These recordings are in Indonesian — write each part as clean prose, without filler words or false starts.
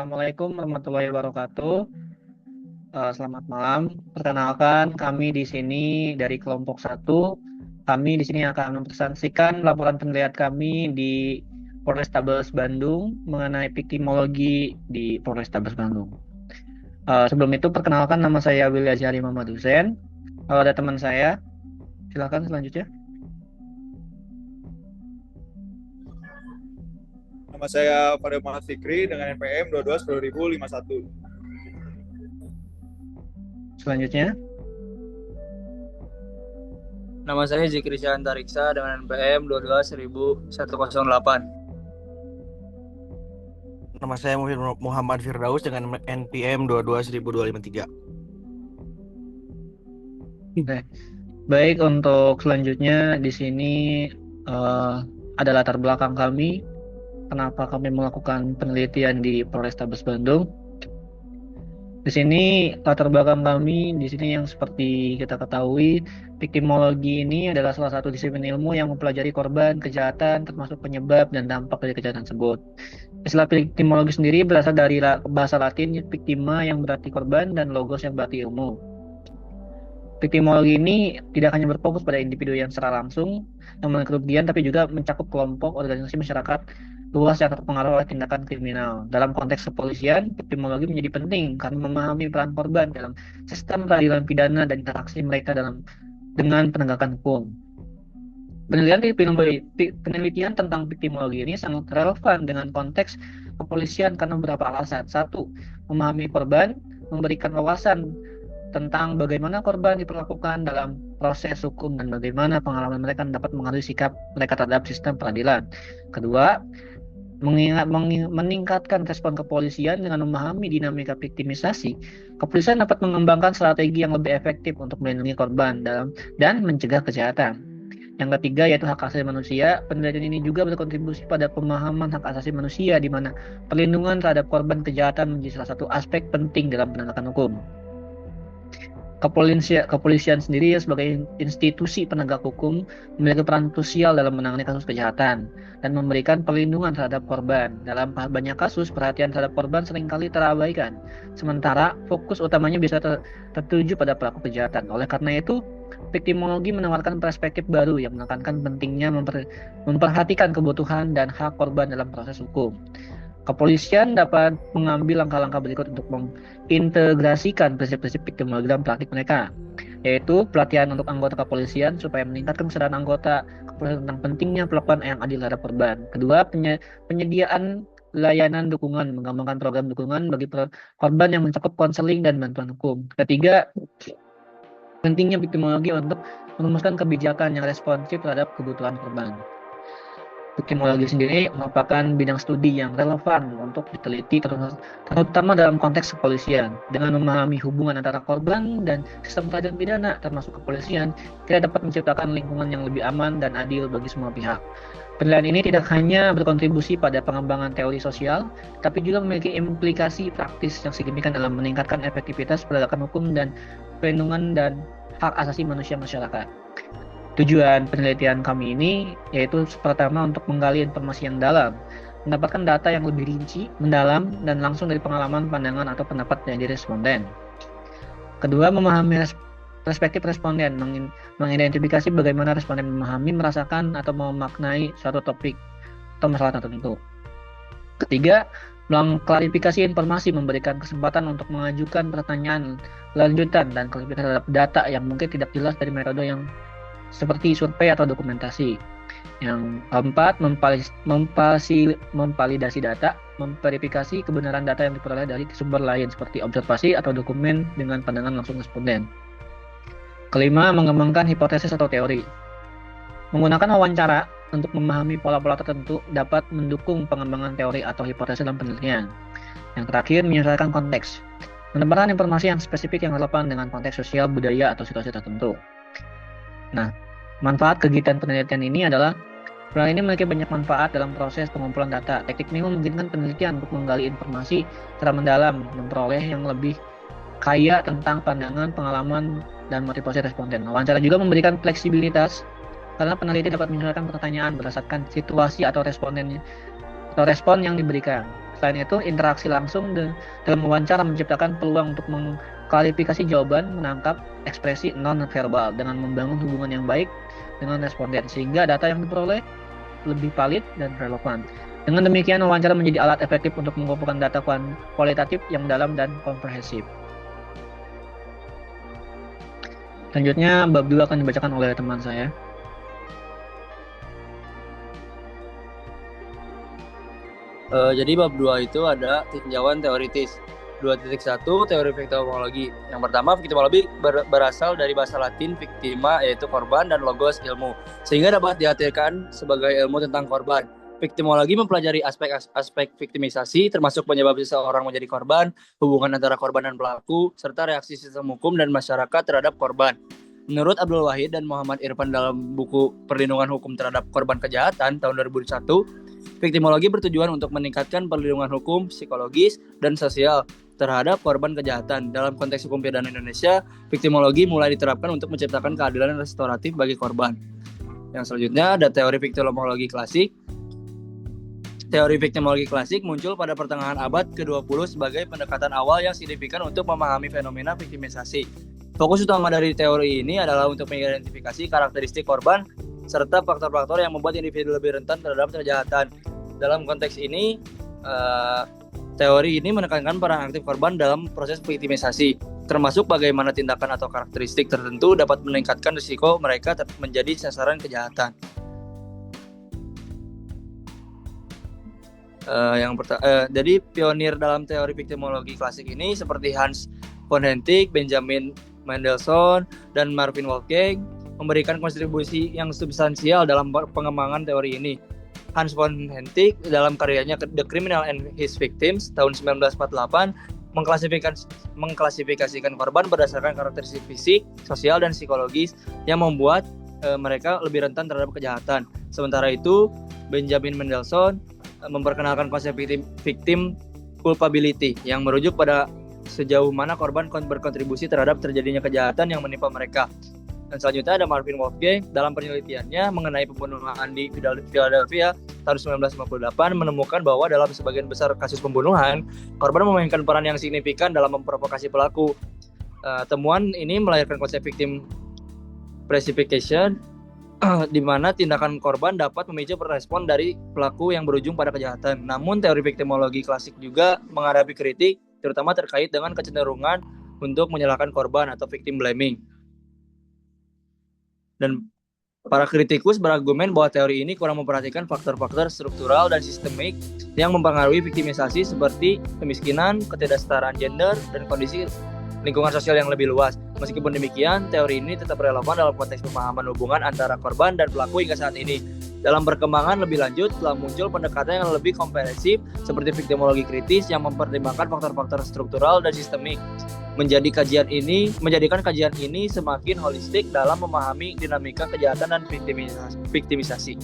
Assalamualaikum warahmatullahi wabarakatuh. Selamat malam. Perkenalkan, kami di sini dari kelompok satu. Kami di sini akan mempresentasikan laporan penilaian kami di Polrestabes Bandung mengenai viktimologi di Polrestabes Bandung. Sebelum itu, perkenalkan nama saya Willy Azhari Muhammad Hussein. Kalau ada teman saya, silakan selanjutnya. Nama saya Fadil Muhammad Fikri dengan NPM 22 10.051. Selanjutnya, Nama saya Zikri Syantariksa dengan NPM 22 1108. Nama saya Muhammad Firdaus dengan NPM 22 10253. baik, untuk selanjutnya di sini ada latar belakang kami. Kenapa kami melakukan penelitian di Polrestabes Bandung? Di sini latar belakang kami di sini yang seperti kita ketahui, viktimologi ini adalah salah satu disiplin ilmu yang mempelajari korban kejahatan termasuk penyebab dan dampak dari kejahatan tersebut. Istilah viktimologi sendiri berasal dari bahasa Latin victima yang berarti korban dan logos yang berarti ilmu. Viktimologi ini tidak hanya berfokus pada individu yang secara langsung yang mengalami kerugian, tapi juga mencakup kelompok organisasi masyarakat luas yang terpengaruh oleh tindakan kriminal. Dalam konteks kepolisian, viktimologi menjadi penting karena memahami peran korban dalam sistem peradilan pidana dan interaksi mereka dengan penegakan hukum. Penelitian tentang viktimologi ini sangat relevan dengan konteks kepolisian karena beberapa alasan. Satu, memahami korban, memberikan wawasan tentang bagaimana korban diperlakukan dalam proses hukum dan bagaimana pengalaman mereka dapat mengaruhi sikap mereka terhadap sistem peradilan. Kedua, meningkatkan respon kepolisian dengan memahami dinamika viktimisasi. Kepolisian dapat mengembangkan strategi yang lebih efektif untuk melindungi korban dan mencegah kejahatan. Yang ketiga yaitu hak asasi manusia. Penelitian ini juga berkontribusi pada pemahaman hak asasi manusia di mana perlindungan terhadap korban kejahatan menjadi salah satu aspek penting dalam penegakan hukum. Kepolisian sendiri sebagai institusi penegak hukum memiliki peran krusial dalam menangani kasus kejahatan dan memberikan perlindungan terhadap korban. Dalam banyak kasus, perhatian terhadap korban seringkali terabaikan, sementara fokus utamanya bisa tertuju pada pelaku kejahatan. Oleh karena itu, viktimologi menawarkan perspektif baru yang menekankan pentingnya memperhatikan kebutuhan dan hak korban dalam proses hukum. Kepolisian dapat mengambil langkah-langkah berikut untuk mengintegrasikan prinsip-prinsip viktimologi dalam praktik mereka, yaitu pelatihan untuk anggota kepolisian supaya meningkatkan kesadaran anggota kepolisian tentang pentingnya perlakuan yang adil terhadap korban. Kedua, penyediaan layanan dukungan, mengembangkan program dukungan bagi korban yang mencakup konseling dan bantuan hukum. Ketiga, pentingnya viktimologi untuk merumuskan kebijakan yang responsif terhadap kebutuhan korban. Viktimologi sendiri merupakan bidang studi yang relevan untuk diteliti terutama dalam konteks kepolisian. Dengan memahami hubungan antara korban dan sistem peradilan pidana termasuk kepolisian, kita dapat menciptakan lingkungan yang lebih aman dan adil bagi semua pihak. Penilaian ini tidak hanya berkontribusi pada pengembangan teori sosial, tapi juga memiliki implikasi praktis yang signifikan dalam meningkatkan efektivitas penegakan hukum dan perlindungan dan hak asasi manusia masyarakat. Tujuan penelitian kami ini yaitu pertama untuk menggali informasi yang dalam, mendapatkan data yang lebih rinci, mendalam, dan langsung dari pengalaman, pandangan, atau pendapat dari responden. Kedua, memahami perspektif responden, mengidentifikasi bagaimana responden memahami, merasakan, atau memaknai suatu topik atau masalah tertentu. Ketiga, mengklarifikasi informasi, memberikan kesempatan untuk mengajukan pertanyaan lanjutan dan klarifikasi terhadap data yang mungkin tidak jelas dari metode yang seperti survei atau dokumentasi. Yang keempat, memvalidasi data, memverifikasi kebenaran data yang diperoleh dari sumber lain seperti observasi atau dokumen dengan pandangan langsung responden. Kelima, mengembangkan hipotesis atau teori. Menggunakan wawancara untuk memahami pola-pola tertentu dapat mendukung pengembangan teori atau hipotesis dalam penelitian. Yang terakhir, menyesuaikan konteks. Menambahkan informasi yang spesifik yang relevan dengan konteks sosial, budaya, atau situasi tertentu. Nah, manfaat kegiatan penelitian ini adalah penelitian ini memiliki banyak manfaat dalam proses pengumpulan data. Teknik ini memungkinkan penelitian untuk menggali informasi secara mendalam, memperoleh yang lebih kaya tentang pandangan, pengalaman, dan motivasi responden. Wawancara juga memberikan fleksibilitas karena peneliti dapat menyesuaikan pertanyaan berdasarkan situasi atau respon yang diberikan. Selain itu, interaksi langsung dalam wawancara menciptakan peluang untuk mengklarifikasi jawaban, menangkap ekspresi non-verbal dengan membangun hubungan yang baik dengan responden, sehingga data yang diperoleh lebih valid dan relevan. Dengan demikian, wawancara menjadi alat efektif untuk mengumpulkan data kualitatif yang dalam dan komprehensif. Selanjutnya, bab 2 akan dibacakan oleh teman saya. Jadi bab 2 itu ada tinjauan teoritis. 2.1 teori victimologi. Yang pertama, victimologi berasal dari bahasa Latin victima, yaitu korban, dan logos, ilmu, sehingga dapat diartikan sebagai ilmu tentang korban. Victimologi mempelajari aspek viktimisasi, termasuk penyebab seseorang menjadi korban, hubungan antara korban dan pelaku, serta reaksi sistem hukum dan masyarakat terhadap korban. Menurut Abdul Wahid dan Muhammad Irfan dalam buku Perlindungan Hukum Terhadap Korban Kejahatan tahun 2001, victimologi bertujuan untuk meningkatkan perlindungan hukum, psikologis, dan sosial terhadap korban kejahatan. Dalam konteks hukum pidana Indonesia, victimologi mulai diterapkan untuk menciptakan keadilan restoratif bagi korban. Yang selanjutnya ada teori victimologi klasik. Teori victimologi klasik muncul pada pertengahan abad ke-20 sebagai pendekatan awal yang signifikan untuk memahami fenomena viktimisasi. Fokus utama dari teori ini adalah untuk mengidentifikasi karakteristik korban serta faktor-faktor yang membuat individu lebih rentan terhadap kejahatan. Dalam konteks ini, teori ini menekankan peran aktif korban dalam proses viktimisasi, termasuk bagaimana tindakan atau karakteristik tertentu dapat meningkatkan risiko mereka menjadi sasaran kejahatan. Jadi pionir dalam teori victimologi klasik ini seperti Hans von Hentig, Benjamin Mendelssohn, dan Marvin Wolfgang memberikan kontribusi yang substansial dalam pengembangan teori ini. Hans von Hentig dalam karyanya The Criminal and His Victims tahun 1948 mengklasifikasikan korban berdasarkan karakteristik fisik, sosial, dan psikologis yang membuat mereka lebih rentan terhadap kejahatan. Sementara itu, Benjamin Mendelssohn memperkenalkan konsep victim culpability yang merujuk pada sejauh mana korban berkontribusi terhadap terjadinya kejahatan yang menimpa mereka. Dan selanjutnya ada Marvin Wolfgang dalam penelitiannya mengenai pembunuhan di Philadelphia tahun 1958 menemukan bahwa dalam sebagian besar kasus pembunuhan, korban memainkan peran yang signifikan dalam memprovokasi pelaku. Temuan ini melahirkan konsep victim precipitation, di mana tindakan korban dapat memicu respon dari pelaku yang berujung pada kejahatan. Namun teori victimologi klasik juga menghadapi kritik, terutama terkait dengan kecenderungan untuk menyalahkan korban atau victim blaming. Dan para kritikus berargumen bahwa teori ini kurang memperhatikan faktor-faktor struktural dan sistemik yang mempengaruhi viktimisasi seperti kemiskinan, ketidaksetaraan gender, dan kondisi lingkungan sosial yang lebih luas. Meskipun demikian, teori ini tetap relevan dalam konteks pemahaman hubungan antara korban dan pelaku hingga saat ini. Dalam perkembangan lebih lanjut, telah muncul pendekatan yang lebih komprehensif seperti victimologi kritis yang mempertimbangkan faktor-faktor struktural dan sistemik. Menjadikan kajian ini semakin holistik dalam memahami dinamika kejahatan dan viktimisasi.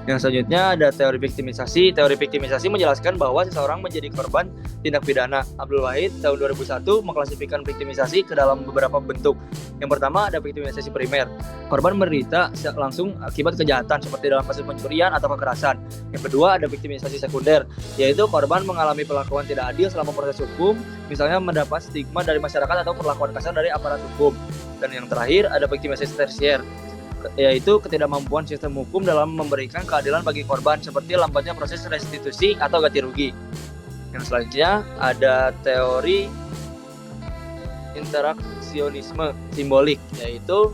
Yang selanjutnya ada teori viktimisasi. Teori viktimisasi menjelaskan bahwa seseorang menjadi korban tindak pidana. Abdul Wahid tahun 2001 mengklasifikasikan viktimisasi ke dalam beberapa bentuk. Yang pertama ada viktimisasi primer. Korban menderita langsung akibat kejahatan seperti dalam kasus pencurian atau kekerasan. Yang kedua ada viktimisasi sekunder, yaitu korban mengalami perlakuan tidak adil selama proses hukum, misalnya mendapat stigma dari masyarakat atau perlakuan kasar dari aparat hukum. Dan yang terakhir ada viktimisasi tersier, yaitu ketidakmampuan sistem hukum dalam memberikan keadilan bagi korban seperti lambatnya proses restitusi atau ganti rugi. Yang selanjutnya ada teori interaksionisme simbolik, yaitu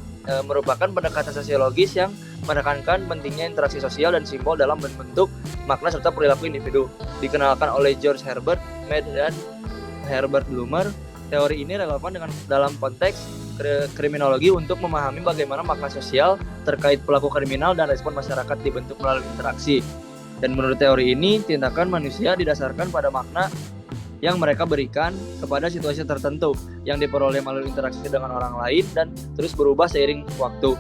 merupakan pendekatan sosiologis yang menekankan pentingnya interaksi sosial dan simbol dalam membentuk makna serta perilaku individu. Dikenalkan oleh George Herbert Mead dan Herbert Blumer, teori ini relevan dalam konteks kriminologi untuk memahami bagaimana makna sosial terkait pelaku kriminal dan respon masyarakat dibentuk melalui interaksi. Dan menurut teori ini, tindakan manusia didasarkan pada makna yang mereka berikan kepada situasi tertentu yang diperoleh melalui interaksi dengan orang lain dan terus berubah seiring waktu.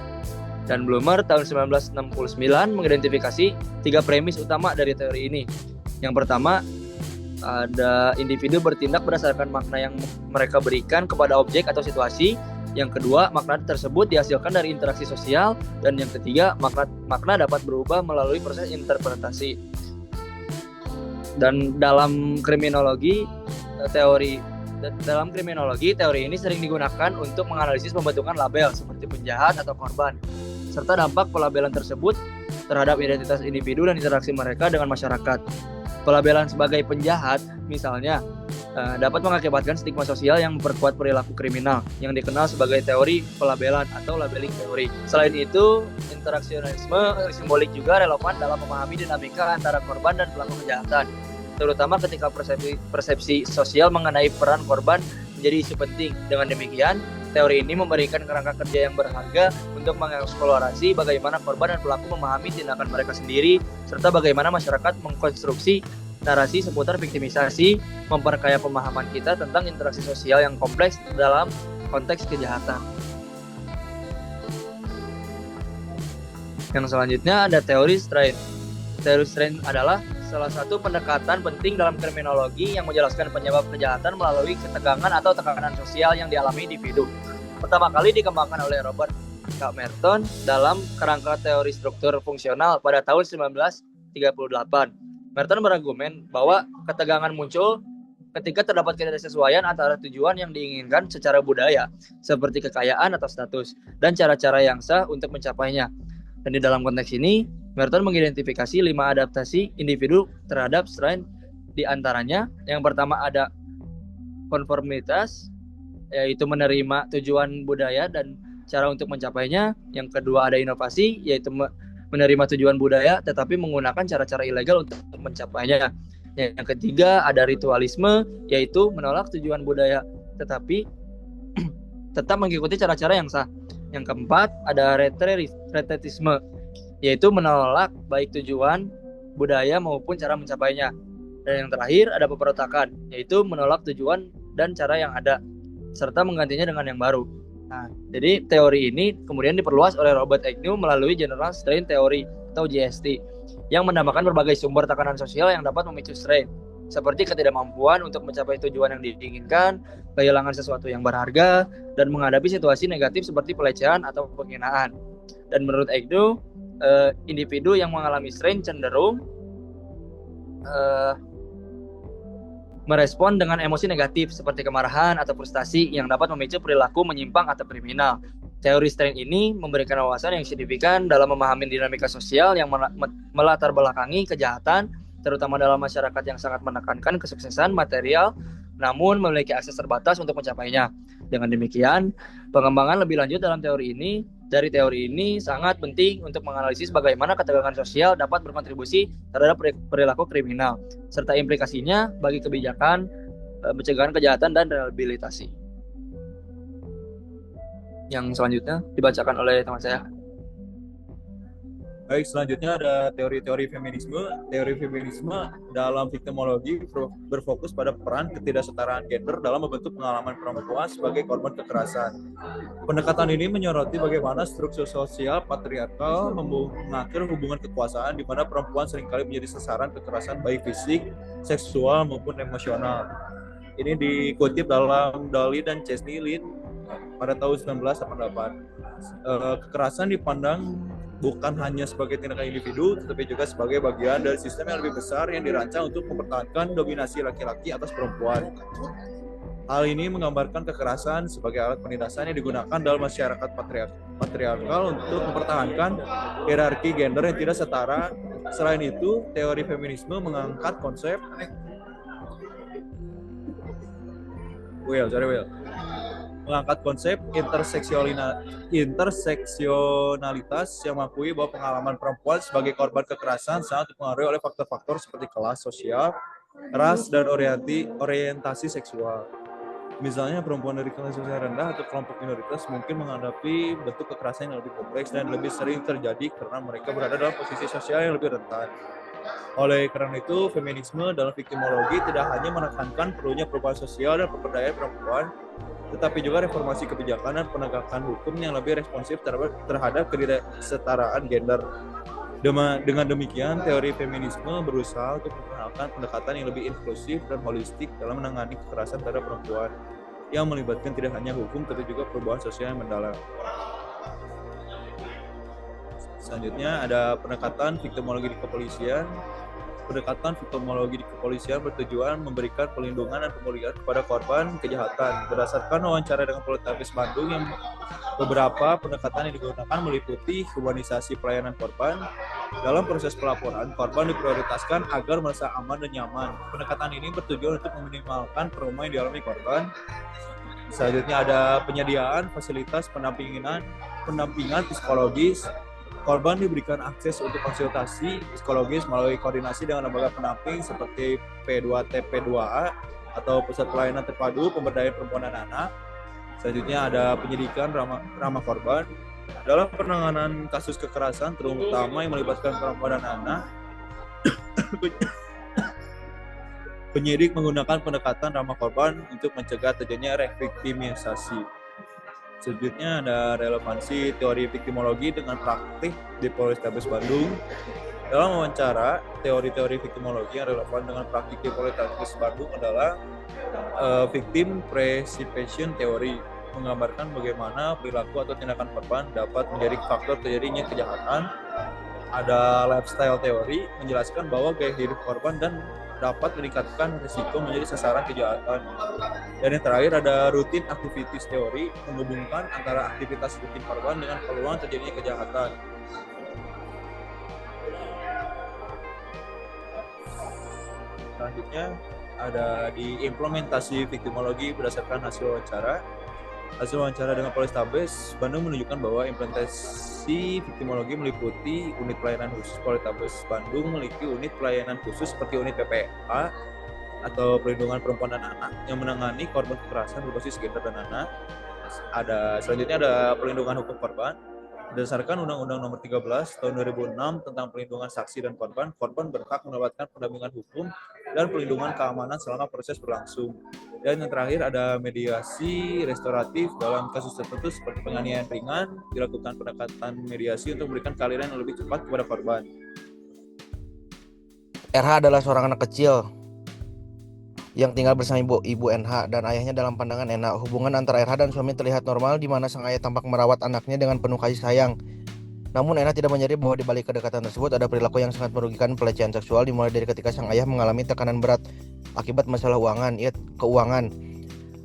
Dan Blumer tahun 1969 mengidentifikasi 3 premis utama dari teori ini. Yang pertama, ada individu bertindak berdasarkan makna yang mereka berikan kepada objek atau situasi. Yang kedua, makna tersebut dihasilkan dari interaksi sosial. Dan yang ketiga, makna dapat berubah melalui proses interpretasi. Dan dalam kriminologi teori ini sering digunakan untuk menganalisis pembentukan label seperti penjahat atau korban, serta dampak pelabelan tersebut terhadap identitas individu dan interaksi mereka dengan masyarakat. Pelabelan sebagai penjahat, misalnya, dapat mengakibatkan stigma sosial yang memperkuat perilaku kriminal, yang dikenal sebagai teori pelabelan atau labeling teori. Selain itu, interaksionalisme simbolik juga relevan dalam memahami dinamika antara korban dan pelaku kejahatan, terutama ketika persepsi sosial mengenai peran korban menjadi isu penting. Dengan demikian, teori ini memberikan kerangka kerja yang berharga untuk mengeksplorasi bagaimana korban dan pelaku memahami tindakan mereka sendiri, serta bagaimana masyarakat mengkonstruksi narasi seputar viktimisasi, memperkaya pemahaman kita tentang interaksi sosial yang kompleks dalam konteks kejahatan. Yang selanjutnya ada teori strain. Teori strain adalah salah satu pendekatan penting dalam kriminologi yang menjelaskan penyebab kejahatan melalui ketegangan atau tekanan sosial yang dialami individu. Pertama kali dikembangkan oleh Robert K. Merton dalam kerangka teori struktur fungsional pada tahun 1938. Merton berargumen bahwa ketegangan muncul ketika terdapat ketidaksesuaian antara tujuan yang diinginkan secara budaya, seperti kekayaan atau status, dan cara-cara yang sah untuk mencapainya. Dan di dalam konteks ini, Merton mengidentifikasi 5 adaptasi individu terhadap strain. Di antaranya, yang pertama ada konformitas, yaitu menerima tujuan budaya dan cara untuk mencapainya. Yang kedua ada inovasi, yaitu menerima tujuan budaya tetapi menggunakan cara-cara ilegal untuk mencapainya. Yang ketiga ada ritualisme, yaitu menolak tujuan budaya tetapi tetap mengikuti cara-cara yang sah. Yang keempat ada retretisme, yaitu menolak baik tujuan budaya maupun cara mencapainya. Dan yang terakhir ada pemberontakan, yaitu menolak tujuan dan cara yang ada serta menggantinya dengan yang baru. Nah, jadi teori ini kemudian diperluas oleh Robert Agnew melalui General Strain Theory atau GST yang menambahkan berbagai sumber tekanan sosial yang dapat memicu strain, seperti ketidakmampuan untuk mencapai tujuan yang diinginkan, kehilangan sesuatu yang berharga, dan menghadapi situasi negatif seperti pelecehan atau penghinaan. Dan menurut Agnew, individu yang mengalami strain cenderung merespon dengan emosi negatif seperti kemarahan atau frustasi yang dapat memicu perilaku menyimpang atau kriminal. Teori strain ini memberikan wawasan yang signifikan dalam memahami dinamika sosial yang melatar belakangi kejahatan, terutama dalam masyarakat yang sangat menekankan kesuksesan material, namun memiliki akses terbatas untuk mencapainya. Dengan demikian, pengembangan lebih lanjut dalam teori ini sangat penting untuk menganalisis bagaimana ketegangan sosial dapat berkontribusi terhadap perilaku kriminal, serta implikasinya bagi kebijakan pencegahan kejahatan dan rehabilitasi. Yang selanjutnya dibacakan oleh teman saya. Baik, selanjutnya ada teori-teori feminisme. Teori feminisme dalam viktimologi berfokus pada peran ketidaksetaraan gender dalam membentuk pengalaman perempuan sebagai korban kekerasan. Pendekatan ini menyoroti bagaimana struktur sosial patriarkal mengatur hubungan kekuasaan di mana perempuan seringkali menjadi sasaran kekerasan baik fisik, seksual maupun emosional. Ini dikutip dalam Daly dan Chesney Lynn pada tahun 1988. Kekerasan dipandang bukan hanya sebagai tindakan individu, tetapi juga sebagai bagian dari sistem yang lebih besar yang dirancang untuk mempertahankan dominasi laki-laki atas perempuan. Hal ini menggambarkan kekerasan sebagai alat penindasan yang digunakan dalam masyarakat patriarkal untuk mempertahankan hierarki gender yang tidak setara. Selain itu, teori feminisme mengangkat konsep mengangkat konsep interseksionalitas yang mengakui bahwa pengalaman perempuan sebagai korban kekerasan sangat dipengaruhi oleh faktor-faktor seperti kelas sosial, ras, dan orientasi seksual. Misalnya perempuan dari kelas sosial rendah atau kelompok minoritas mungkin menghadapi bentuk kekerasan yang lebih kompleks dan lebih sering terjadi karena mereka berada dalam posisi sosial yang lebih rentan. Oleh karena itu, feminisme dalam viktimologi tidak hanya menekankan perlunya perubahan sosial dan pemberdayaan perempuan, tetapi juga reformasi kebijakan dan penegakan hukum yang lebih responsif terhadap ketidaksetaraan gender. Dengan demikian, teori feminisme berusaha untuk memperkenalkan pendekatan yang lebih inklusif dan holistik dalam menangani kekerasan terhadap perempuan, yang melibatkan tidak hanya hukum, tapi juga perubahan sosial yang mendalam. Selanjutnya ada pendekatan viktimologi di kepolisian. pendekatan victimologi di kepolisian bertujuan memberikan perlindungan dan pemulihan kepada korban kejahatan. Berdasarkan wawancara dengan Polrestabes Bandung, yang beberapa pendekatan yang digunakan meliputi humanisasi pelayanan korban. Dalam proses pelaporan, korban diprioritaskan agar merasa aman dan nyaman. Pendekatan ini bertujuan untuk meminimalkan trauma yang dialami korban. Selanjutnya ada penyediaan fasilitas pendampingan psikologis. Korban diberikan akses untuk konsultasi psikologis melalui koordinasi dengan lembaga pendamping seperti P2T P2A atau Pusat Pelayanan Terpadu Pemberdayaan Perempuan dan Anak. Selanjutnya ada penyidikan ramah korban. Dalam penanganan kasus kekerasan, terutama yang melibatkan perempuan dan anak, penyidik menggunakan pendekatan ramah korban untuk mencegah terjadinya reviktimisasi. Selanjutnya ada relevansi teori viktimologi dengan praktik di Polrestabes Bandung. Dalam wawancara, teori-teori viktimologi yang relevan dengan praktik di Polrestabes Bandung adalah victim participation theory, menggambarkan bagaimana perilaku atau tindakan korban dapat menjadi faktor terjadinya kejahatan. Ada lifestyle teori, menjelaskan bahwa gaya hidup korban dan dapat meningkatkan risiko menjadi sasaran kejahatan. Dan yang terakhir ada routine activities teori, menghubungkan antara aktivitas rutin korban dengan peluang terjadinya kejahatan. Selanjutnya ada di implementasi viktimologi berdasarkan hasil wawancara. Hasil wawancara dengan Polrestabes Bandung menunjukkan bahwa implementasi viktimologi meliputi unit pelayanan khusus. Polrestabes Bandung memiliki unit pelayanan khusus seperti unit PPA atau perlindungan perempuan dan anak yang menangani korban kekerasan berbasis gender dan anak. Selanjutnya ada perlindungan hukum korban. Berdasarkan Undang-Undang Nomor 13 Tahun 2006 tentang Perlindungan Saksi dan Korban berhak mendapatkan pendampingan hukum dan perlindungan keamanan selama proses berlangsung. Dan yang terakhir ada mediasi restoratif dalam kasus tertentu seperti penganiayaan ringan, dilakukan pendekatan mediasi untuk memberikan keadilan yang lebih cepat kepada korban. RH adalah seorang anak kecil yang tinggal bersama ibu NH dan ayahnya. Dalam pandangan NH, hubungan antara RH dan suami terlihat normal, di mana sang ayah tampak merawat anaknya dengan penuh kasih sayang. Namun NH tidak menyadari bahwa di balik kedekatan tersebut ada perilaku yang sangat merugikan, pelecehan seksual, dimulai dari ketika sang ayah mengalami tekanan berat akibat masalah keuangan.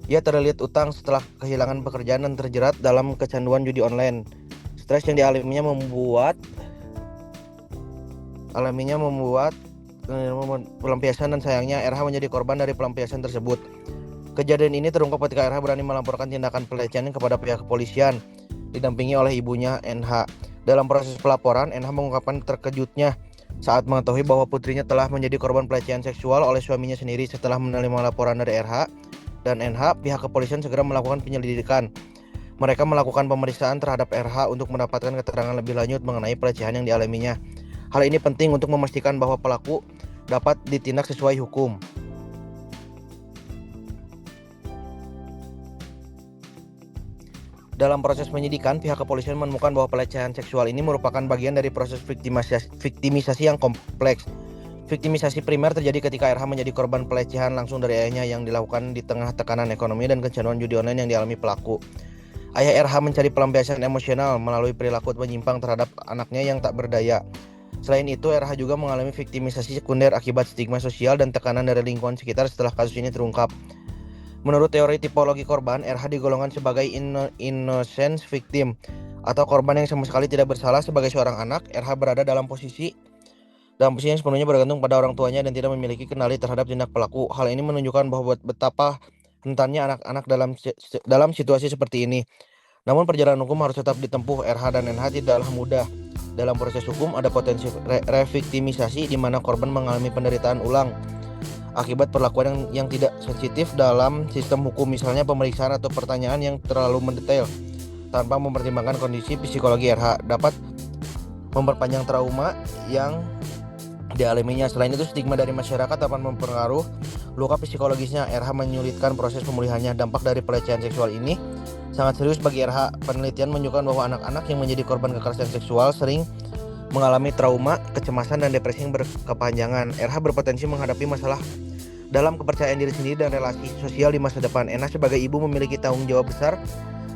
Ia terlilit utang setelah kehilangan pekerjaan dan terjerat dalam kecanduan judi online. Stres yang dialaminya membuat pelampiasan, dan sayangnya RH menjadi korban dari pelampiasan tersebut. Kejadian ini terungkap ketika RH berani melaporkan tindakan pelecehan kepada pihak kepolisian, didampingi oleh ibunya NH. Dalam proses pelaporan, NH mengungkapkan terkejutnya saat mengetahui bahwa putrinya telah menjadi korban pelecehan seksual oleh suaminya sendiri. Setelah menerima laporan dari RH dan NH, pihak kepolisian segera melakukan penyelidikan. Mereka melakukan pemeriksaan terhadap RH untuk mendapatkan keterangan lebih lanjut mengenai pelecehan yang dialaminya. Hal ini penting untuk memastikan bahwa pelaku dapat ditindak sesuai hukum. Dalam proses penyidikan, pihak kepolisian menemukan bahwa pelecehan seksual ini merupakan bagian dari proses viktimisasi yang kompleks. Viktimisasi primer terjadi ketika RH menjadi korban pelecehan langsung dari ayahnya yang dilakukan di tengah tekanan ekonomi dan kecanduan judi online yang dialami pelaku. Ayah RH mencari pelampiasan emosional melalui perilaku menyimpang terhadap anaknya yang tak berdaya. Selain itu, RH juga mengalami viktimisasi sekunder akibat stigma sosial dan tekanan dari lingkungan sekitar setelah kasus ini terungkap. Menurut teori tipologi korban, RH digolongkan sebagai innocent victim atau korban yang sama sekali tidak bersalah. Sebagai seorang anak, RH berada dalam posisi yang sepenuhnya bergantung pada orang tuanya dan tidak memiliki kendali terhadap tindak pelaku. Hal ini menunjukkan bahwa betapa rentannya anak-anak dalam situasi seperti ini. Namun perjalanan hukum harus tetap ditempuh. RH dan NH tidaklah mudah. Dalam proses hukum ada potensi reviktimisasi di mana korban mengalami penderitaan ulang akibat perlakuan yang tidak sensitif dalam sistem hukum, misalnya pemeriksaan atau pertanyaan yang terlalu mendetail tanpa mempertimbangkan kondisi psikologi. RH dapat memperpanjang trauma yang dialaminya. Selain itu, stigma dari masyarakat dapat mempengaruhi luka psikologisnya. RH menyulitkan proses pemulihannya. Dampak dari pelecehan seksual ini sangat serius bagi RH. Penelitian menunjukkan bahwa anak-anak yang menjadi korban kekerasan seksual sering mengalami trauma, kecemasan, dan depresi yang berkepanjangan. RH berpotensi menghadapi masalah dalam kepercayaan diri sendiri dan relasi sosial di masa depan. NH sebagai ibu memiliki tanggung jawab besar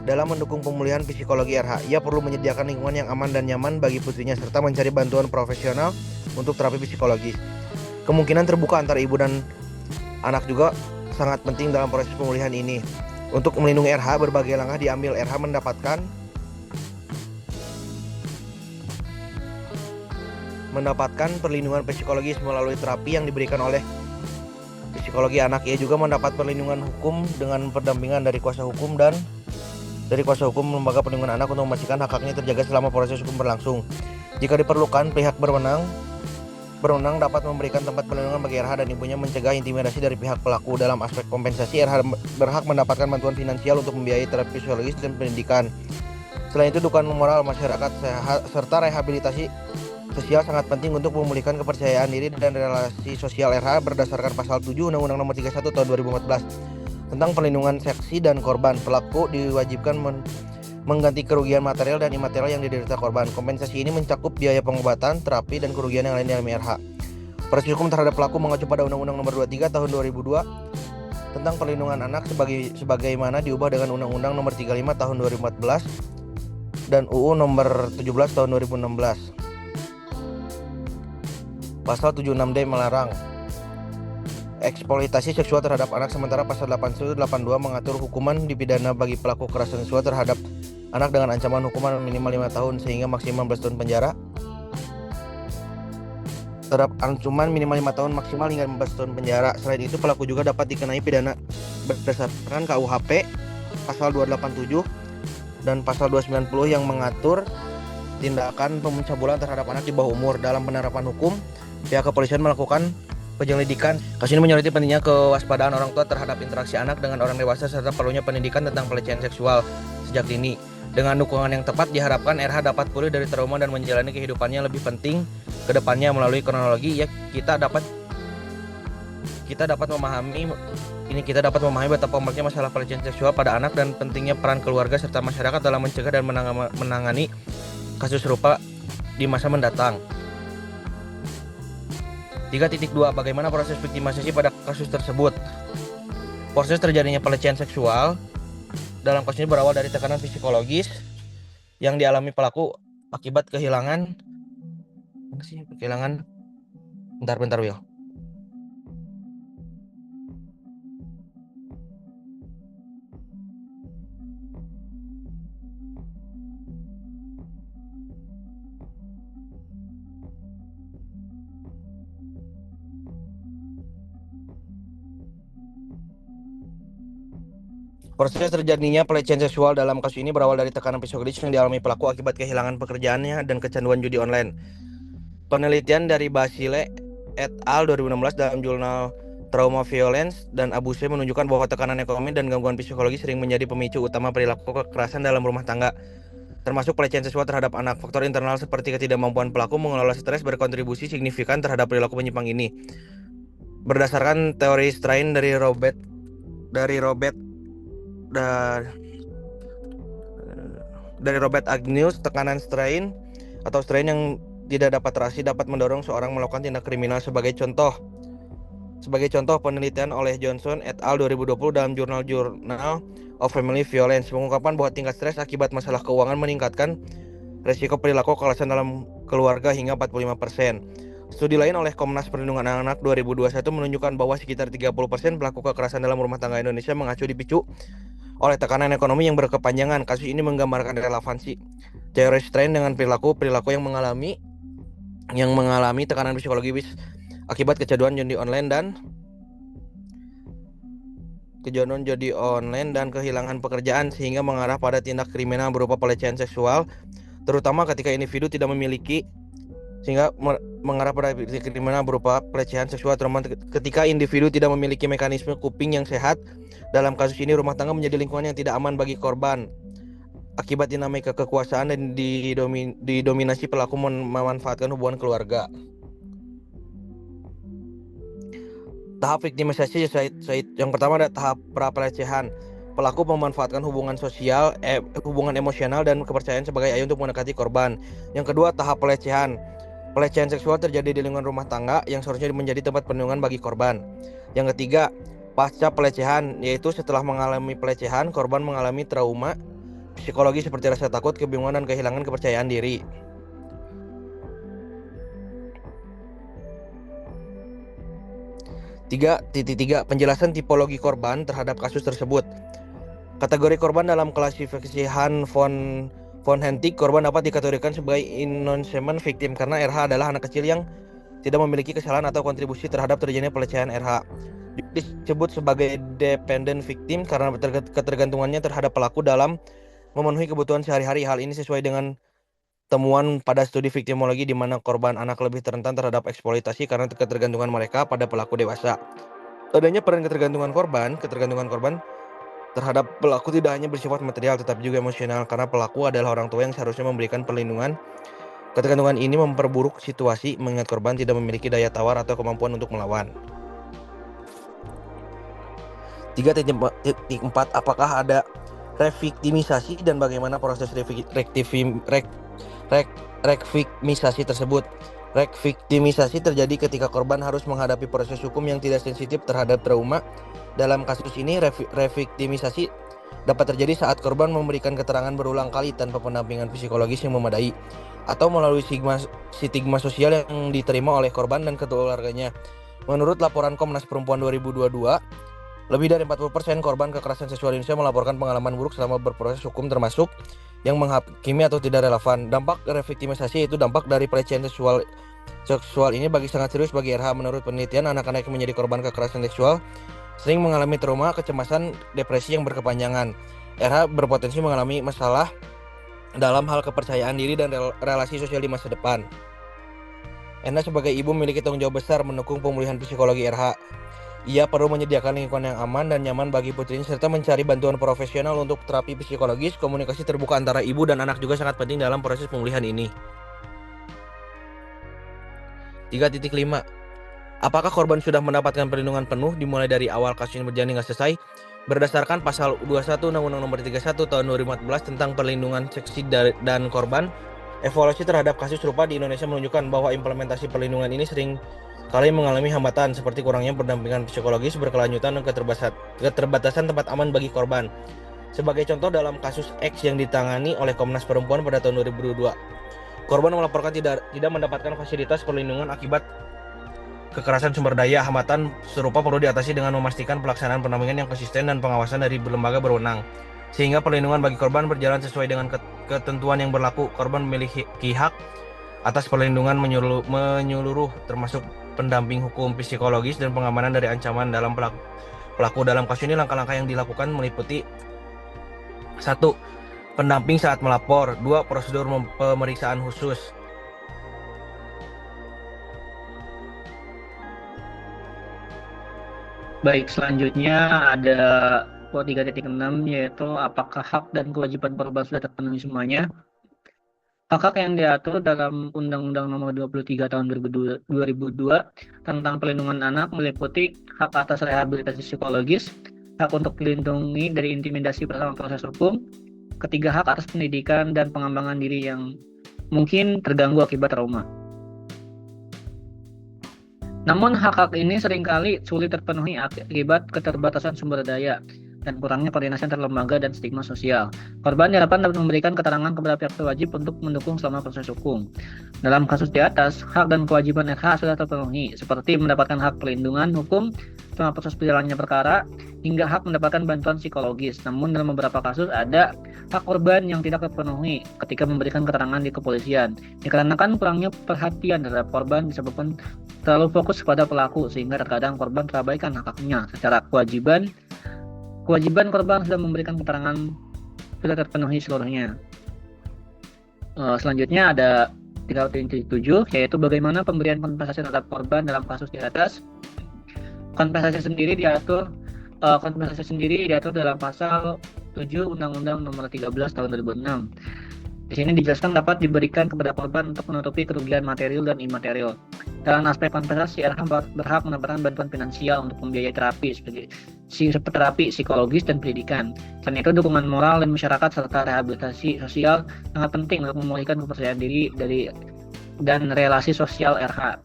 dalam mendukung pemulihan psikologi RH. Ia perlu menyediakan lingkungan yang aman dan nyaman bagi putrinya serta mencari bantuan profesional untuk terapi psikologis. Kemungkinan terbuka antara ibu dan anak juga sangat penting dalam proses pemulihan ini. Untuk melindungi RH, berbagai langkah diambil. RH mendapatkan perlindungan psikologis melalui terapi yang diberikan oleh psikologi anak. Ia juga mendapat perlindungan hukum dengan pendampingan dari kuasa hukum lembaga perlindungan anak untuk memastikan hak-haknya terjaga selama proses hukum berlangsung. Jika diperlukan, pihak berwenang dapat memberikan tempat perlindungan bagi RH dan ibunya, mencegah intimidasi dari pihak pelaku. Dalam aspek kompensasi, RH berhak mendapatkan bantuan finansial untuk membiayai terapi psikologis dan pendidikan. Selain itu, dukungan moral masyarakat serta rehabilitasi sosial sangat penting untuk memulihkan kepercayaan diri dan relasi sosial RH berdasarkan pasal 7 Undang-Undang Nomor 31 Tahun 2014 tentang perlindungan saksi dan korban. Pelaku diwajibkan mengganti kerugian material dan imaterial yang diderita korban. Kompensasi ini mencakup biaya pengobatan, terapi, dan kerugian yang lain dialami RH. Proses hukum terhadap pelaku mengacu pada Undang-Undang Nomor 23 Tahun 2002 tentang perlindungan anak sebagaimana diubah dengan Undang-Undang Nomor 35 Tahun 2014 dan UU Nomor 17 Tahun 2016. Pasal 76D melarang eksploitasi seksual terhadap anak, sementara pasal 81 dan 82 mengatur hukuman dipidana bagi pelaku kekerasan seksual terhadap anak dengan ancaman hukuman minimal 5 tahun sehingga maksimal 15 tahun penjara. Terhadap ancaman minimal 5 tahun maksimal hingga 15 tahun penjara. Selain itu, pelaku juga dapat dikenai pidana berdasarkan KUHP pasal 287 dan pasal 290 yang mengatur tindakan pencabulan terhadap anak di bawah umur. Dalam penerapan hukum, pihak kepolisian melakukan penyelidikan. Kasus ini menyoroti pentingnya kewaspadaan orang tua terhadap interaksi anak dengan orang dewasa serta perlunya pendidikan tentang pelecehan seksual sejak dini. Dengan dukungan yang tepat, diharapkan RH dapat pulih dari trauma dan menjalani kehidupannya lebih penting ke depannya. Melalui kronologi, kita dapat memahami betapa kompleksnya masalah pelecehan seksual pada anak dan pentingnya peran keluarga serta masyarakat dalam mencegah dan menangani kasus serupa di masa mendatang. 3.2. Bagaimana proses viktimisasi pada kasus tersebut? Proses terjadinya pelecehan seksual dalam kasus ini berawal dari tekanan psikologis yang dialami pelaku akibat kehilangan bentar Will. Proses terjadinya pelecehan seksual dalam kasus ini berawal dari tekanan psikologis yang dialami pelaku akibat kehilangan pekerjaannya dan kecanduan judi online. Penelitian dari Basile et al. 2016 dalam jurnal Trauma, Violence, dan Abuse menunjukkan bahwa tekanan ekonomi dan gangguan psikologi sering menjadi pemicu utama perilaku kekerasan dalam rumah tangga, termasuk pelecehan seksual terhadap anak. Faktor internal seperti ketidakmampuan pelaku mengelola stres berkontribusi signifikan terhadap perilaku menyimpang ini. Berdasarkan teori strain dari Robert Agnews, tekanan strain atau strain yang tidak dapat terasi dapat mendorong seorang melakukan tindak kriminal. Sebagai contoh, penelitian oleh Johnson et al. 2020 dalam jurnal Journal of Family Violence mengungkapkan bahwa tingkat stres akibat masalah keuangan meningkatkan risiko perilaku kekerasan dalam keluarga hingga 45%. Studi lain oleh Komnas Perlindungan Anak 2021 menunjukkan bahwa sekitar 30% pelaku kekerasan dalam rumah tangga Indonesia dipicu oleh tekanan ekonomi yang berkepanjangan. Kasus ini menggambarkan relevansi teori strain dengan perilaku yang mengalami tekanan psikologis akibat kecanduan judi online dan kehilangan pekerjaan sehingga mengarah pada tindak kriminal berupa pelecehan seksual, terutama ketika individu tidak memiliki mekanisme coping yang sehat. Dalam kasus ini, rumah tangga menjadi lingkungan yang tidak aman bagi korban akibat dinamika kekuasaan dan didominasi pelaku memanfaatkan hubungan keluarga. Tahap viktimisasi yang pertama ada tahap pra-pelecehan. Pelaku memanfaatkan hubungan sosial, hubungan emosional dan kepercayaan sebagai ayah untuk mendekati korban. Yang kedua, tahap pelecehan. Pelecehan seksual terjadi di lingkungan rumah tangga yang seharusnya menjadi tempat perlindungan bagi korban. Yang ketiga, pasca pelecehan, yaitu setelah mengalami pelecehan, korban mengalami trauma psikologi seperti rasa takut, kebingungan, dan kehilangan kepercayaan diri. 3.3 Penjelasan tipologi korban terhadap kasus tersebut. Kategori korban dalam klasifikasi von Hentig, korban dapat dikategorikan sebagai innocent victim karena RH adalah anak kecil yang tidak memiliki kesalahan atau kontribusi terhadap terjadinya pelecehan RH. Disebut sebagai dependent victim karena ketergantungannya terhadap pelaku dalam memenuhi kebutuhan sehari-hari. Hal ini sesuai dengan temuan pada studi viktimologi di mana korban anak lebih rentan terhadap eksploitasi karena ketergantungan mereka pada pelaku dewasa. Adanya peran ketergantungan korban terhadap pelaku tidak hanya bersifat material tetapi juga emosional karena pelaku adalah orang tua yang seharusnya memberikan perlindungan. Ketergantungan ini memperburuk situasi mengingat korban tidak memiliki daya tawar atau kemampuan untuk melawan. 3.4 Apakah ada reviktimisasi dan bagaimana proses reviktimisasi tersebut? Reviktimisasi terjadi ketika korban harus menghadapi proses hukum yang tidak sensitif terhadap trauma. Dalam kasus ini, reviktimisasi dapat terjadi saat korban memberikan keterangan berulang kali tanpa pendampingan psikologis yang memadai atau melalui stigma sosial yang diterima oleh korban dan keluarganya. Menurut laporan Komnas Perempuan 2022, lebih dari 40% korban kekerasan seksual Indonesia melaporkan pengalaman buruk selama berproses hukum termasuk yang menghakimi atau tidak relevan. Dampak reviktimisasi yaitu dampak dari pelecehan seksual ini sangat serius bagi RH. Menurut penelitian, anak-anak yang menjadi korban kekerasan seksual sering mengalami trauma, kecemasan, depresi yang berkepanjangan. RH berpotensi mengalami masalah dalam hal kepercayaan diri dan relasi sosial di masa depan. Ena sebagai ibu memiliki tanggung jawab besar mendukung pemulihan psikologi RH. Ia perlu menyediakan lingkungan yang aman dan nyaman bagi putrinya serta mencari bantuan profesional untuk terapi psikologis. Komunikasi terbuka antara ibu dan anak juga sangat penting dalam proses pemulihan ini. 3.5 Apakah korban sudah mendapatkan perlindungan penuh dimulai dari awal kasus ini berjalan hingga selesai? Berdasarkan pasal 21 Undang-Undang Nomor 31 Tahun 2014 tentang perlindungan saksi dan korban, evaluasi terhadap kasus serupa di Indonesia menunjukkan bahwa implementasi perlindungan ini sering kali mengalami hambatan seperti kurangnya pendampingan psikologis berkelanjutan dan keterbatasan tempat aman bagi korban. Sebagai contoh, dalam kasus X yang ditangani oleh Komnas Perempuan pada tahun 2022, korban melaporkan tidak mendapatkan fasilitas perlindungan akibat kekerasan sumber daya. Hambatan serupa perlu diatasi dengan memastikan pelaksanaan pendampingan yang konsisten dan pengawasan dari lembaga berwenang, sehingga perlindungan bagi korban berjalan sesuai dengan ketentuan yang berlaku. Korban memiliki hak atas perlindungan menyeluruh termasuk pendamping hukum, psikologis, dan pengamanan dari ancaman dalam pelaku. Dalam kasus ini langkah-langkah yang dilakukan meliputi 1. Pendamping saat melapor. 2. Prosedur pemeriksaan khusus. Baik, selanjutnya ada 3.6 yaitu apakah hak dan kewajiban korban sudah terpenuhi semuanya? Hak-hak yang diatur dalam Undang-Undang Nomor 23 Tahun 2002 tentang Perlindungan Anak meliputi hak atas rehabilitasi psikologis, hak untuk dilindungi dari intimidasi bersama proses hukum, ketiga hak atas pendidikan dan pengembangan diri yang mungkin terganggu akibat trauma. Namun hak-hak ini seringkali sulit terpenuhi akibat keterbatasan sumber daya dan kurangnya koordinasi antar lembaga dan stigma sosial. Korban diharapkan dapat memberikan keterangan kepada pihak berwajib untuk mendukung selama proses hukum. Dalam kasus di atas, hak dan kewajiban RH sudah terpenuhi, seperti mendapatkan hak perlindungan hukum selama proses berjalannya perkara, hingga hak mendapatkan bantuan psikologis. Namun dalam beberapa kasus ada hak korban yang tidak terpenuhi ketika memberikan keterangan di kepolisian, dikarenakan kurangnya perhatian terhadap korban disebabkan terlalu fokus kepada pelaku, sehingga terkadang korban terabaikan hak-haknya. Secara kewajiban korban sudah memberikan keterangan sudah terpenuhi seluruhnya. Selanjutnya ada 3.7 yaitu bagaimana pemberian kompensasi terhadap korban dalam kasus di atas. Kompensasi sendiri diatur dalam pasal 7 Undang-Undang Nomor 13 Tahun 2006. Di sini dijelaskan dapat diberikan kepada korban untuk menutupi kerugian material dan imaterial. Dalam aspek kompensasi, RH berhak mendapatkan bantuan finansial untuk membiayai terapi seperti terapi psikologis dan pendidikan. Selain itu, dukungan moral dan masyarakat serta rehabilitasi sosial sangat penting untuk memulihkan kepercayaan diri dan relasi sosial RH.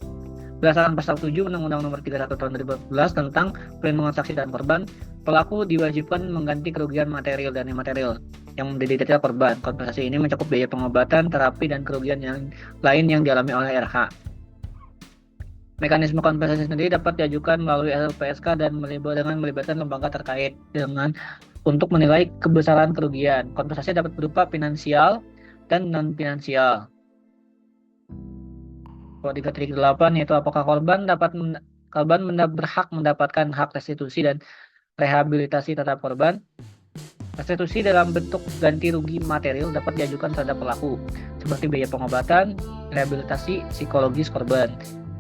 Berdasarkan pasal 7 Undang-Undang Nomor 31 Tahun 2014 tentang Perlindungan Saksi dan Korban, pelaku diwajibkan mengganti kerugian material dan imaterial yang menjadi detail korban. Kompensasi ini mencakup biaya pengobatan, terapi, dan kerugian yang lain yang dialami oleh RH. Mekanisme kompensasi sendiri dapat diajukan melalui LPSK dan melibatkan lembaga terkait untuk menilai kebesaran kerugian. Kompensasi dapat berupa finansial dan non finansial. 3.8 yaitu apakah korban berhak mendapatkan hak restitusi dan rehabilitasi terhadap korban. Restitusi dalam bentuk ganti rugi material dapat diajukan terhadap pelaku, seperti biaya pengobatan, rehabilitasi psikologis korban.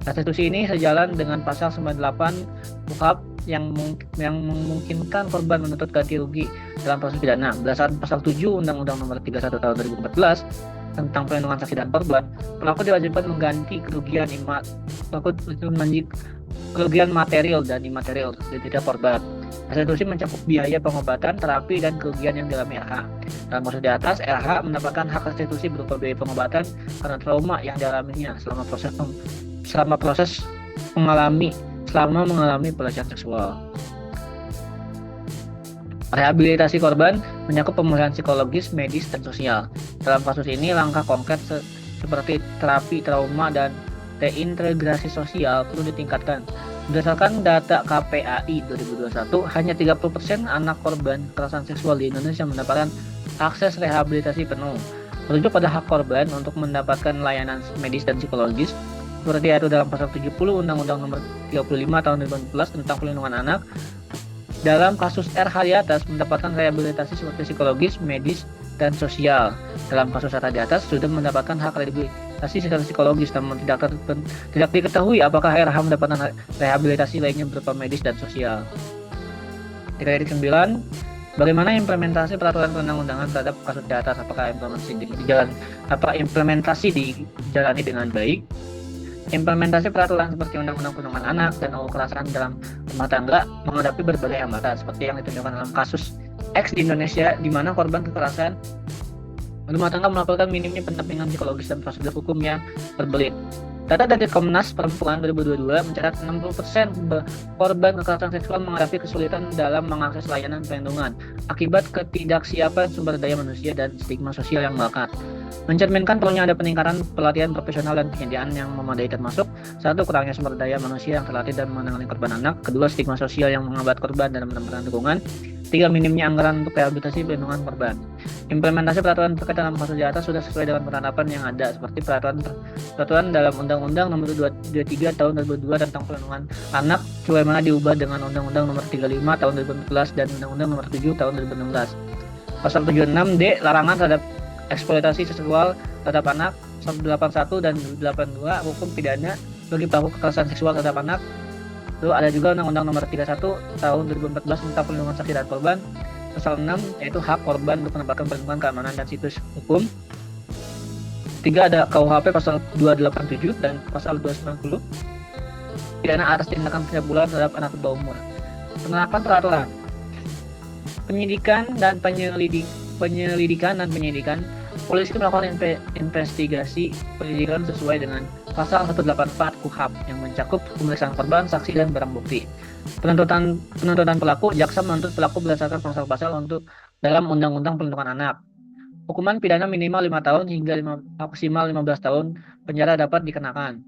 Restitusi ini sejalan dengan pasal 98 KUHP yang memungkinkan korban menuntut ganti rugi dalam proses pidana. Berdasarkan pasal 7 Undang-Undang Nomor 31 Tahun 2014 tentang perlindungan saksi dan korban, pelaku diwajibkan mengganti kerugian material dan imaterial dari tidak korban. Restitusi mencakup biaya pengobatan, terapi, dan kerugian yang dialami RH. Dalam kasus di atas, RH mendapatkan hak restitusi berupa biaya pengobatan karena trauma yang dialaminya selama mengalami pelecehan seksual. Rehabilitasi korban mencakup pemulihan psikologis, medis, dan sosial. Dalam kasus ini, langkah konkret seperti terapi trauma dan reintegrasi sosial perlu ditingkatkan. Berdasarkan data KPAI 2021, hanya 30% anak korban kekerasan seksual di Indonesia mendapatkan akses rehabilitasi penuh. Merujuk pada hak korban untuk mendapatkan layanan medis dan psikologis, seperti itu dalam pasal 70 Undang-Undang Nomor 35 Tahun 2014 tentang Perlindungan Anak. Dalam kasus RH di atas mendapatkan rehabilitasi seperti psikologis, medis, dan sosial. Dalam kasus RH di atas sudah mendapatkan hak rehabilitasi secara psikologis, namun tidak diketahui apakah RH mendapatkan rehabilitasi lainnya berupa medis dan sosial. 3.9 Bagaimana implementasi peraturan perundang-undangan terhadap kasus di atas? Apakah implementasi dijalani dengan baik? Implementasi peraturan seperti Undang-Undang Perlindungan Anak dan UU Kekerasan dalam rumah tangga menghadapi berbagai hambatan, seperti yang ditunjukkan dalam kasus X di Indonesia, di mana korban kekerasan rumah tangga melaporkan minimnya pendampingan psikologis dan prosedur hukum yang berbelit. Data dari Komnas Perempuan 2022 mencatat 60% korban kekerasan seksual menghadapi kesulitan dalam mengakses layanan perlindungan akibat ketidaksiapan sumber daya manusia dan stigma sosial yang melekat. Mencerminkan perlunya ada peningkatan pelatihan profesional dan penyediaan yang memadai, termasuk 1. Kurangnya sumber daya manusia yang terlatih dan menangani korban anak. 2. Stigma sosial yang menghambat korban dalam mendapatkan dukungan. 3. Minimnya anggaran untuk rehabilitasi perlindungan korban. Implementasi peraturan terkait dalam kasus di atas sudah sesuai dengan penerapan yang ada, seperti peraturan dalam Undang-Undang Nomor 23 Tahun 2002 tentang Perlindungan Anak, sebagaimana diubah dengan Undang-Undang Nomor 35 Tahun 2014 dan Undang-Undang Nomor 7 Tahun 2016. Pasal 76D larangan terhadap eksploitasi seksual terhadap anak, 181 dan 82 hukum pidana bagi pelaku kekerasan seksual terhadap anak. Lalu ada juga Undang-Undang Nomor 31 Tahun 2014 tentang Perlindungan Saksi dan Korban. Pasal 6 yaitu hak korban untuk mendapatkan perlindungan keamanan dan situs hukum. 3 ada KUHP pasal 287 dan pasal 290 pidana atas tindakan pencabulan terhadap anak di bawah umur. Penerapan peraturan penyelidikan dan penyidikan, polisi melakukan investigasi penyidikan sesuai dengan pasal 184 KUHP yang mencakup pemeriksaan korban, saksi, dan barang bukti. Penuntutan pelaku, jaksa menuntut pelaku berdasarkan pasal-pasal untuk dalam Undang-Undang Perlindungan Anak. Hukuman pidana minimal 5 tahun hingga maksimal 15 tahun penjara dapat dikenakan.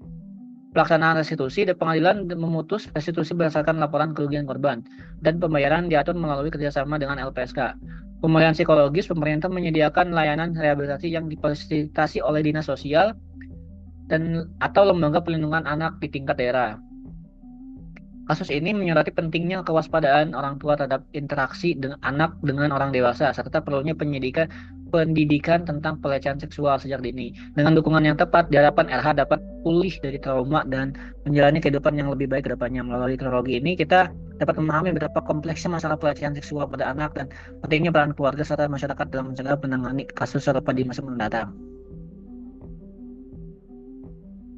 Pelaksanaan restitusi, pengadilan memutus restitusi berdasarkan laporan kerugian korban, dan pembayaran diatur melalui kerjasama dengan LPSK. Pemulihan psikologis, pemerintah menyediakan layanan rehabilitasi yang difasilitasi oleh dinas sosial dan atau lembaga perlindungan anak di tingkat daerah. Kasus ini menyoroti pentingnya kewaspadaan orang tua terhadap interaksi anak dengan orang dewasa, serta perlunya pendidikan tentang pelecehan seksual sejak dini. Dengan dukungan yang tepat, diharapkan RH dapat pulih dari trauma dan menjalani kehidupan yang lebih baik ke depannya. Melalui teknologi ini, kita dapat memahami betapa kompleksnya masalah pelecehan seksual pada anak dan pentingnya peran keluarga serta masyarakat dalam mencegah menangani kasus serupa di masa mendatang.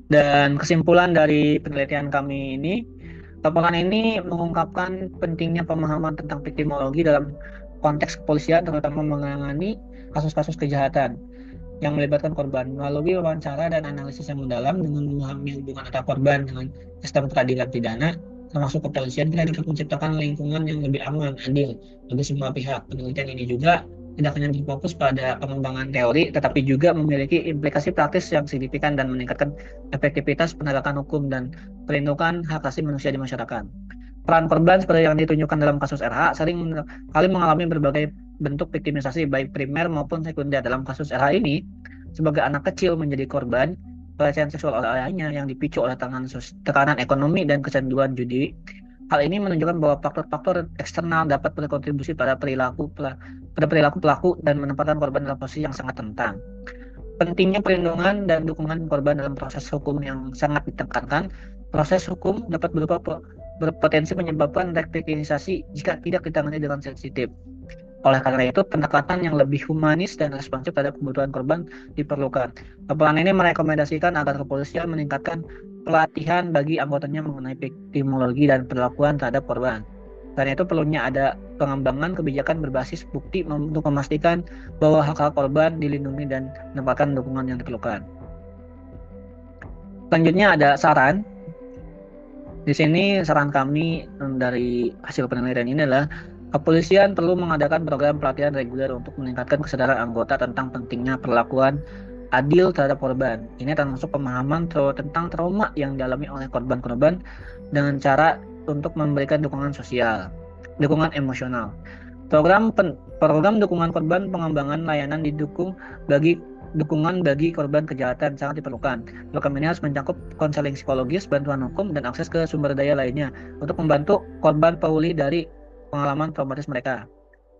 Dan kesimpulan dari penelitian kami ini, laporan ini mengungkapkan pentingnya pemahaman tentang viktimologi dalam konteks kepolisian, terutama menangani kasus-kasus kejahatan yang melibatkan korban. Melalui wawancara dan analisis yang mendalam dengan memahami hubungan antara korban dengan sistem peradilan pidana, termasuk kepolisian, kita dapat menciptakan lingkungan yang lebih aman, adil bagi semua pihak. Penelitian ini juga tidak hanya berfokus pada pengembangan teori, tetapi juga memiliki implikasi praktis yang signifikan dan meningkatkan efektivitas penegakan hukum dan perlindungan hak asasi manusia di masyarakat. Peran korban seperti yang ditunjukkan dalam kasus RH sering kali mengalami berbagai bentuk viktimisasi baik primer maupun sekunder. Dalam kasus RH ini, sebagai anak kecil menjadi korban pelecehan seksual oleh ayahnya yang dipicu oleh tekanan ekonomi dan kecanduan judi. Hal ini menunjukkan bahwa faktor-faktor eksternal dapat berkontribusi pada perilaku pelaku dan menempatkan korban dalam posisi yang sangat rentan. Pentingnya perlindungan dan dukungan korban dalam proses hukum yang sangat ditekankan. Proses hukum dapat berpotensi menyebabkan reviktimisasi jika tidak ditangani dengan sensitif. Oleh karena itu, pendekatan yang lebih humanis dan responsif terhadap kebutuhan korban diperlukan. Laporan ini merekomendasikan agar kepolisian meningkatkan pelatihan bagi anggotanya mengenai viktimologi dan perlakuan terhadap korban. Karena itu perlunya ada pengembangan kebijakan berbasis bukti untuk memastikan bahwa hak-hak korban dilindungi dan mendapatkan dukungan yang diperlukan. Selanjutnya ada saran. Di sini saran kami dari hasil penelitian ini adalah kepolisian perlu mengadakan program pelatihan reguler untuk meningkatkan kesadaran anggota tentang pentingnya perlakuan adil terhadap korban. Ini termasuk pemahaman tentang trauma yang dialami oleh korban-korban dengan cara untuk memberikan dukungan sosial, dukungan emosional. Program dukungan korban pengembangan layanan dukungan bagi korban kejahatan sangat diperlukan. Program ini harus mencakup konseling psikologis, bantuan hukum, dan akses ke sumber daya lainnya untuk membantu korban pulih dari pengalaman traumatis mereka.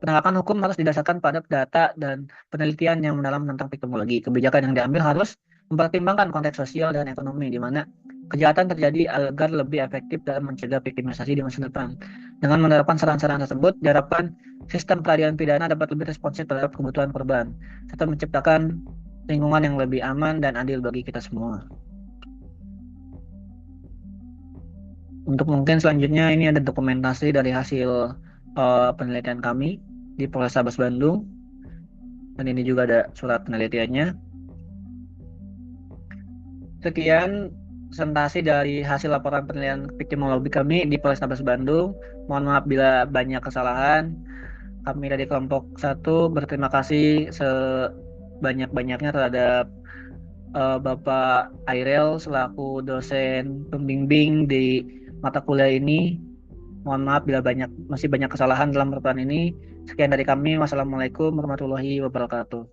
Penegakan hukum harus didasarkan pada data dan penelitian yang mendalam tentang viktimologi. Kebijakan yang diambil harus mempertimbangkan konteks sosial dan ekonomi di mana kejahatan terjadi agar lebih efektif dalam mencegah viktimisasi di masa depan. Dengan menerapkan saran-saran tersebut, diharapkan sistem peradilan pidana dapat lebih responsif terhadap kebutuhan korban, serta menciptakan lingkungan yang lebih aman dan adil bagi kita semua. Untuk mungkin selanjutnya ini ada dokumentasi dari hasil penelitian kami di Polrestabes Bandung, dan ini juga ada surat penelitiannya. Sekian presentasi dari hasil laporan penelitian viktimologi kami di Polrestabes Bandung. Mohon maaf bila banyak kesalahan. Kami dari kelompok 1 berterima kasih sebanyak-banyaknya terhadap Bapak Airel selaku dosen pembimbing di mata kuliah ini. Mohon maaf bila masih banyak kesalahan dalam laporan ini. Sekian dari kami. Wassalamualaikum warahmatullahi wabarakatuh.